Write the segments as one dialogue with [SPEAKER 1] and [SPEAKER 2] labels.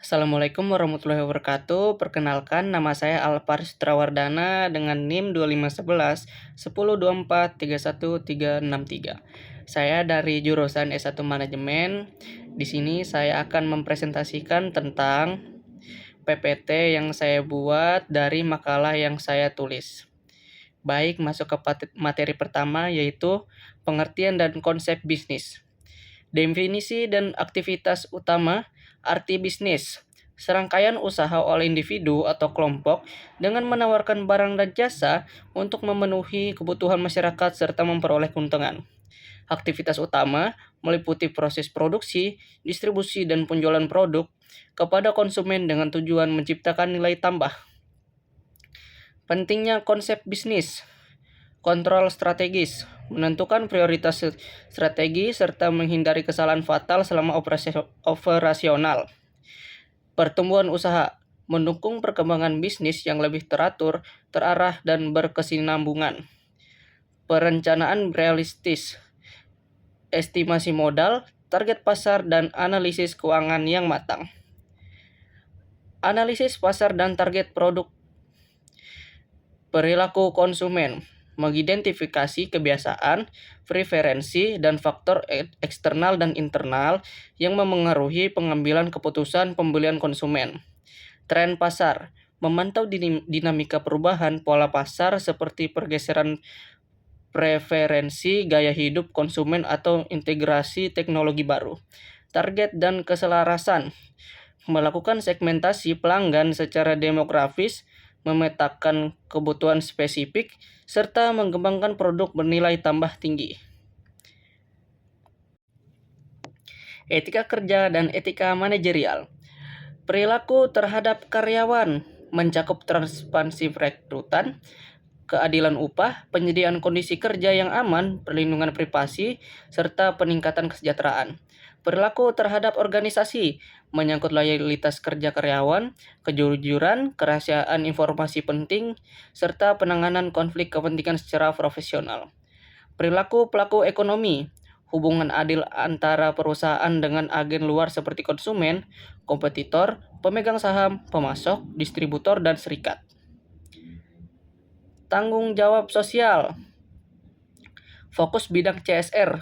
[SPEAKER 1] Assalamualaikum warahmatullahi wabarakatuh. Perkenalkan, nama saya Alpar Sutrawardana dengan NIM 2511 1024 31363. Saya dari jurusan S1 Manajemen. Di sini saya akan mempresentasikan tentang PPT yang saya buat dari makalah yang saya tulis. Baik, masuk ke materi pertama, yaitu pengertian dan konsep bisnis. Definisi dan aktivitas utama arti bisnis. Serangkaian usaha oleh individu atau kelompok dengan menawarkan barang dan jasa untuk memenuhi kebutuhan masyarakat serta memperoleh keuntungan. Aktivitas utama meliputi proses produksi, distribusi, dan penjualan produk kepada konsumen dengan tujuan menciptakan nilai tambah. Pentingnya konsep bisnis. Kontrol strategis, menentukan prioritas strategi serta menghindari kesalahan fatal selama operasional. Pertumbuhan usaha, mendukung perkembangan bisnis yang lebih teratur, terarah, dan berkesinambungan. Perencanaan realistis, estimasi modal, target pasar, dan analisis keuangan yang matang. Analisis pasar dan target produk. Perilaku konsumen, mengidentifikasi kebiasaan, preferensi, dan faktor eksternal dan internal yang memengaruhi pengambilan keputusan pembelian konsumen. Tren pasar, memantau dinamika perubahan pola pasar seperti pergeseran preferensi gaya hidup konsumen atau integrasi teknologi baru. Target dan keselarasan, melakukan segmentasi pelanggan secara demografis, memetakan kebutuhan spesifik, serta mengembangkan produk bernilai tambah tinggi. Etika kerja dan etika manajerial. Perilaku terhadap karyawan mencakup transparansi rekrutan, keadilan upah, penyediaan kondisi kerja yang aman, perlindungan privasi, serta peningkatan kesejahteraan. Perilaku terhadap organisasi menyangkut loyalitas kerja karyawan, kejujuran, kerahasiaan informasi penting, serta penanganan konflik kepentingan secara profesional. Perilaku pelaku ekonomi, hubungan adil antara perusahaan dengan agen luar seperti konsumen, kompetitor, pemegang saham, pemasok, distributor, dan serikat. Tanggung jawab sosial, fokus bidang CSR,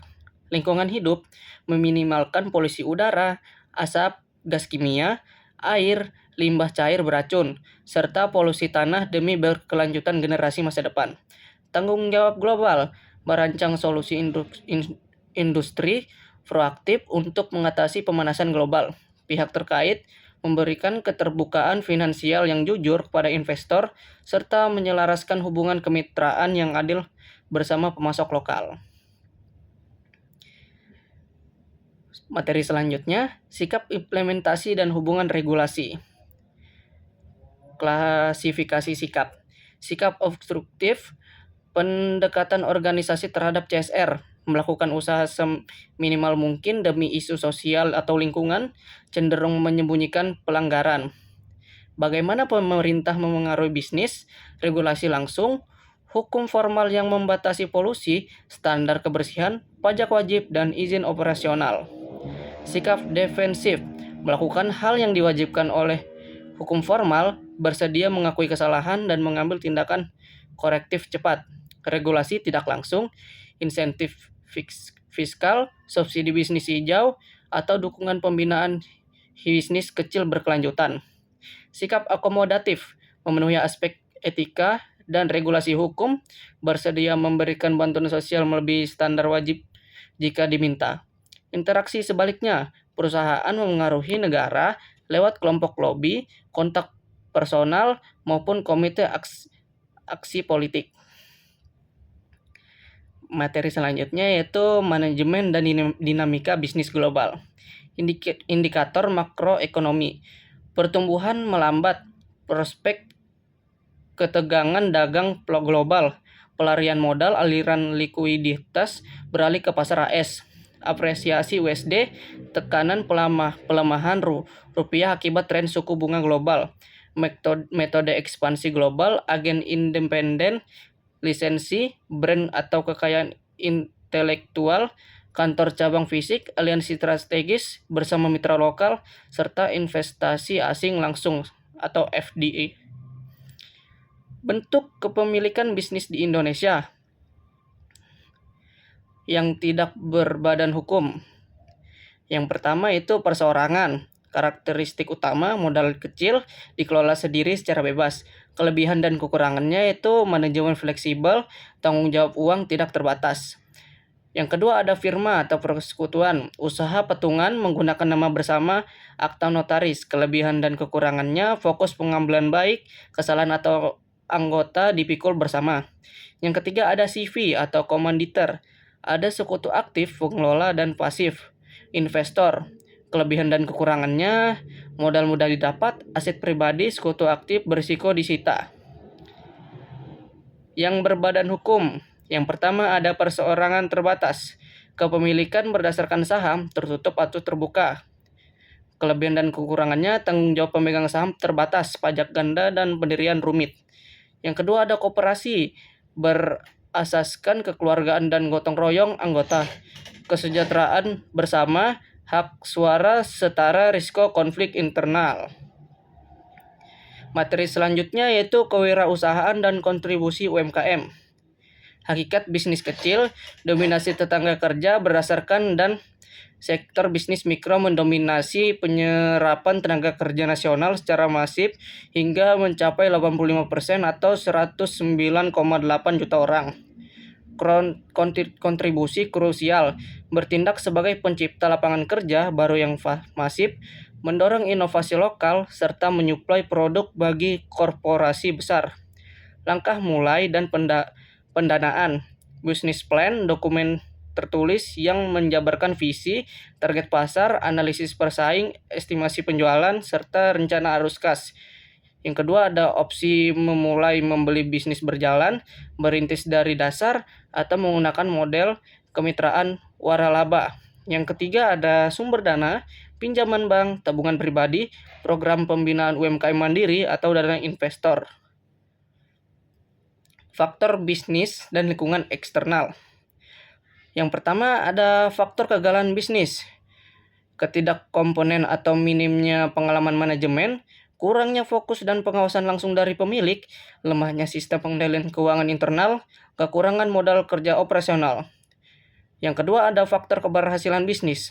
[SPEAKER 1] lingkungan hidup, meminimalkan polusi udara, asap, gas kimia, air, limbah cair beracun, serta polusi tanah demi berkelanjutan generasi masa depan. Tanggung jawab global, merancang solusi industri proaktif untuk mengatasi pemanasan global. Pihak terkait memberikan keterbukaan finansial yang jujur kepada investor, serta menyelaraskan hubungan kemitraan yang adil bersama pemasok lokal. Materi selanjutnya, sikap implementasi dan hubungan regulasi. Klasifikasi sikap. Sikap obstruktif, pendekatan organisasi terhadap CSR, melakukan usaha seminimal mungkin demi isu sosial atau lingkungan, cenderung menyembunyikan pelanggaran. Bagaimana pemerintah memengaruhi bisnis, regulasi langsung, hukum formal yang membatasi polusi, standar kebersihan, pajak wajib, dan izin operasional. Sikap defensif, melakukan hal yang diwajibkan oleh hukum formal, bersedia mengakui kesalahan dan mengambil tindakan korektif cepat. Regulasi tidak langsung, insentif fiskal, subsidi bisnis hijau, atau dukungan pembinaan bisnis kecil berkelanjutan. Sikap akomodatif, memenuhi aspek etika dan regulasi hukum, bersedia memberikan bantuan sosial melebihi standar wajib jika diminta. Interaksi sebaliknya, perusahaan memengaruhi negara lewat kelompok lobi, kontak personal, maupun komite aksi politik. Materi selanjutnya yaitu manajemen dan dinamika bisnis global. Indikator makroekonomi. Pertumbuhan melambat, prospek ketegangan dagang global, pelarian modal, aliran likuiditas beralih ke pasar AS, apresiasi USD, tekanan pelemahan rupiah akibat tren suku bunga global, metode ekspansi global, agen independen, lisensi, brand atau kekayaan intelektual, kantor cabang fisik, aliansi strategis bersama mitra lokal, serta investasi asing langsung atau FDI. Bentuk kepemilikan bisnis di Indonesia yang tidak berbadan hukum. Yang pertama itu perseorangan. Karakteristik utama modal kecil dikelola sendiri secara bebas. Kelebihan dan kekurangannya itu manajemen fleksibel, tanggung jawab uang tidak terbatas. Yang kedua ada firma atau persekutuan, usaha patungan menggunakan nama bersama, akta notaris. Kelebihan dan kekurangannya fokus pengambilan baik, kesalahan atau anggota dipikul bersama. Yang ketiga ada CV atau komanditer, ada sekutu aktif, pengelola dan pasif. Investor, kelebihan dan kekurangannya, modal mudah didapat, aset pribadi, sekutu aktif, berisiko disita. Yang berbadan hukum, yang pertama ada perseorangan terbatas, kepemilikan berdasarkan saham, tertutup atau terbuka. Kelebihan dan kekurangannya, tanggung jawab pemegang saham terbatas, pajak ganda dan pendirian rumit. Yang kedua ada koperasi, berasaskan kekeluargaan dan gotong royong anggota. Kesejahteraan bersama, hak suara setara, risiko konflik internal. Materi selanjutnya yaitu kewirausahaan dan kontribusi UMKM. Hakikat bisnis kecil, dominasi tetangga kerja berdasarkan dan sektor bisnis mikro mendominasi penyerapan tenaga kerja nasional secara masif hingga mencapai 85% atau 109,8 juta orang. Kontribusi krusial, bertindak sebagai pencipta lapangan kerja baru yang masif, mendorong inovasi lokal, serta menyuplai produk bagi korporasi besar. Langkah mulai dan pendanaan, business plan, dokumen tertulis yang menjabarkan visi, target pasar, analisis persaing, estimasi penjualan, serta rencana arus kas. Yang kedua ada opsi memulai membeli bisnis berjalan, merintis dari dasar, atau menggunakan model kemitraan waralaba. Yang ketiga ada sumber dana, pinjaman bank, tabungan pribadi, program pembinaan UMKM mandiri, atau dana investor. Faktor bisnis dan lingkungan eksternal. Yang pertama ada faktor kegagalan bisnis, ketidakkomponen atau minimnya pengalaman manajemen, kurangnya fokus dan pengawasan langsung dari pemilik, lemahnya sistem pengendalian keuangan internal, kekurangan modal kerja operasional. Yang kedua ada faktor keberhasilan bisnis,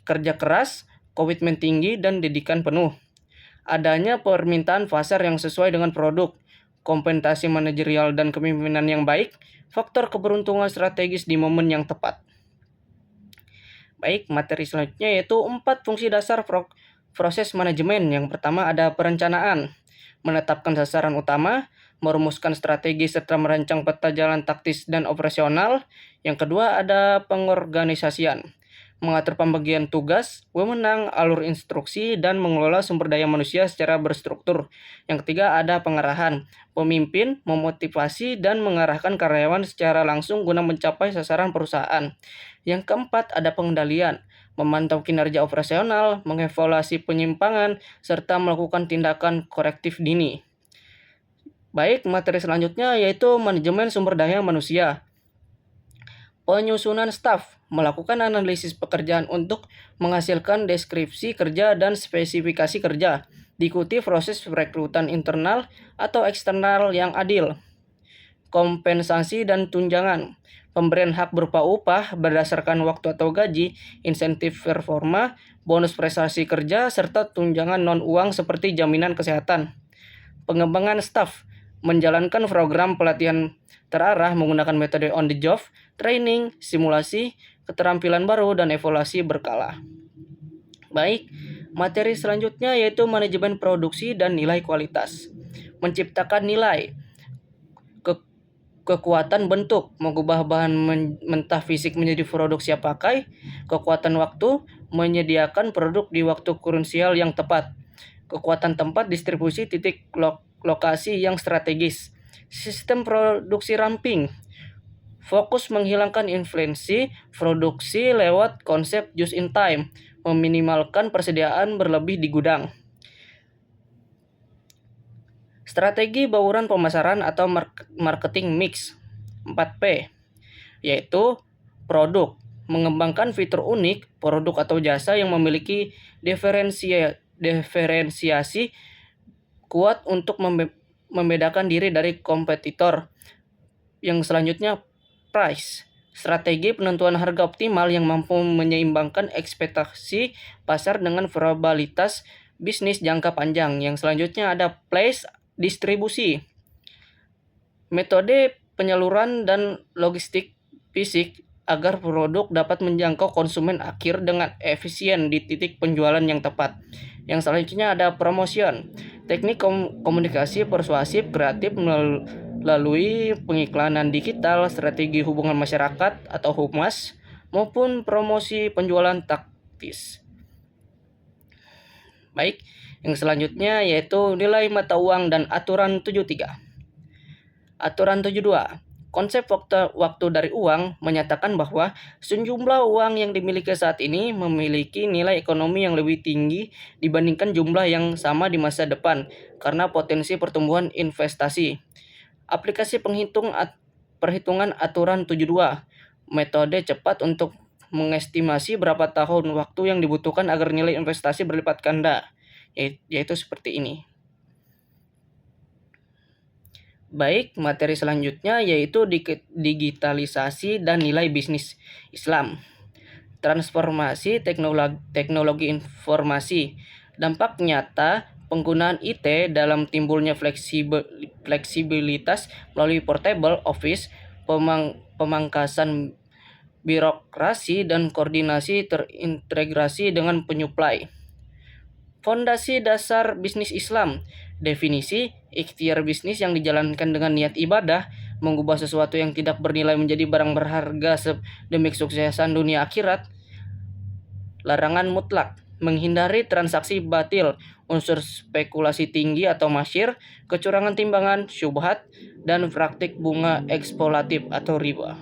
[SPEAKER 1] kerja keras, komitmen tinggi, dan didikan penuh. Adanya permintaan pasar yang sesuai dengan produk, kompensasi manajerial dan kepemimpinan yang baik, faktor keberuntungan strategis di momen yang tepat. Baik, materi selanjutnya yaitu 4 fungsi dasar proses manajemen. Yang pertama ada perencanaan, menetapkan sasaran utama, merumuskan strategi serta merancang peta jalan taktis dan operasional. Yang kedua ada pengorganisasian, mengatur pembagian tugas, wewenang, alur instruksi, dan mengelola sumber daya manusia secara berstruktur. Yang ketiga ada pengarahan, pemimpin, memotivasi, dan mengarahkan karyawan secara langsung guna mencapai sasaran perusahaan. Yang keempat ada pengendalian, memantau kinerja operasional, mengevaluasi penyimpangan, serta melakukan tindakan korektif dini. Baik, materi selanjutnya yaitu manajemen sumber daya manusia. Penyusunan staf, melakukan analisis pekerjaan untuk menghasilkan deskripsi kerja dan spesifikasi kerja. Diikuti proses rekrutan internal atau eksternal yang adil. Kompensasi dan tunjangan, pemberian hak berupa upah berdasarkan waktu atau gaji, insentif performa, bonus prestasi kerja, serta tunjangan non-uang seperti jaminan kesehatan. Pengembangan staf, menjalankan program pelatihan terarah menggunakan metode on the job, training, simulasi, keterampilan baru, dan evaluasi berkala. Baik, materi selanjutnya yaitu manajemen produksi dan nilai kualitas. Menciptakan nilai, kekuatan bentuk, mengubah bahan mentah fisik menjadi produk siap pakai, kekuatan waktu, menyediakan produk di waktu krusial yang tepat, kekuatan tempat, distribusi, titik lokasi yang strategis, sistem produksi ramping, fokus menghilangkan inflasi produksi lewat konsep just in time, meminimalkan persediaan berlebih di gudang. Strategi bauran pemasaran atau marketing mix 4P, yaitu produk, mengembangkan fitur unik, produk atau jasa yang memiliki diferensiasi kuat untuk membedakan diri dari kompetitor. Yang selanjutnya, price. Strategi penentuan harga optimal yang mampu menyeimbangkan ekspektasi pasar dengan probabilitas bisnis jangka panjang. Yang selanjutnya ada place, distribusi. Metode penyaluran dan logistik fisik agar produk dapat menjangkau konsumen akhir dengan efisien di titik penjualan yang tepat. Yang selanjutnya ada promotion. Teknik komunikasi persuasif kreatif melalui pengiklanan digital, strategi hubungan masyarakat atau humas, maupun promosi penjualan taktis. Baik, yang selanjutnya yaitu nilai mata uang dan aturan 73. Aturan 72. Konsep waktu dari uang menyatakan bahwa sejumlah uang yang dimiliki saat ini memiliki nilai ekonomi yang lebih tinggi dibandingkan jumlah yang sama di masa depan karena potensi pertumbuhan investasi. Aplikasi perhitungan aturan 72. Metode cepat untuk mengestimasi berapa tahun waktu yang dibutuhkan agar nilai investasi berlipat ganda, yaitu seperti ini. Baik, materi selanjutnya yaitu digitalisasi dan nilai bisnis Islam. Transformasi teknologi informasi. Dampak nyata penggunaan IT dalam timbulnya fleksibilitas melalui portable office, pemangkasan birokrasi dan koordinasi terintegrasi dengan penyuplai. Fondasi dasar bisnis Islam. Definisi, ikhtiar bisnis yang dijalankan dengan niat ibadah, mengubah sesuatu yang tidak bernilai menjadi barang berharga demi kesuksesan dunia akhirat. Larangan mutlak, menghindari transaksi batil, unsur spekulasi tinggi atau masyir, kecurangan timbangan, syubhat, dan praktik bunga eksploitatif atau riba.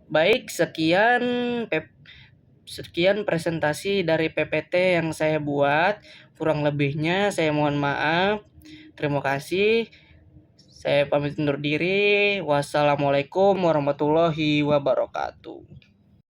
[SPEAKER 1] Baik, sekian presentasi dari PPT yang saya buat. Kurang lebihnya saya mohon maaf. Terima kasih. Saya pamit undur diri. Wassalamualaikum warahmatullahi wabarakatuh.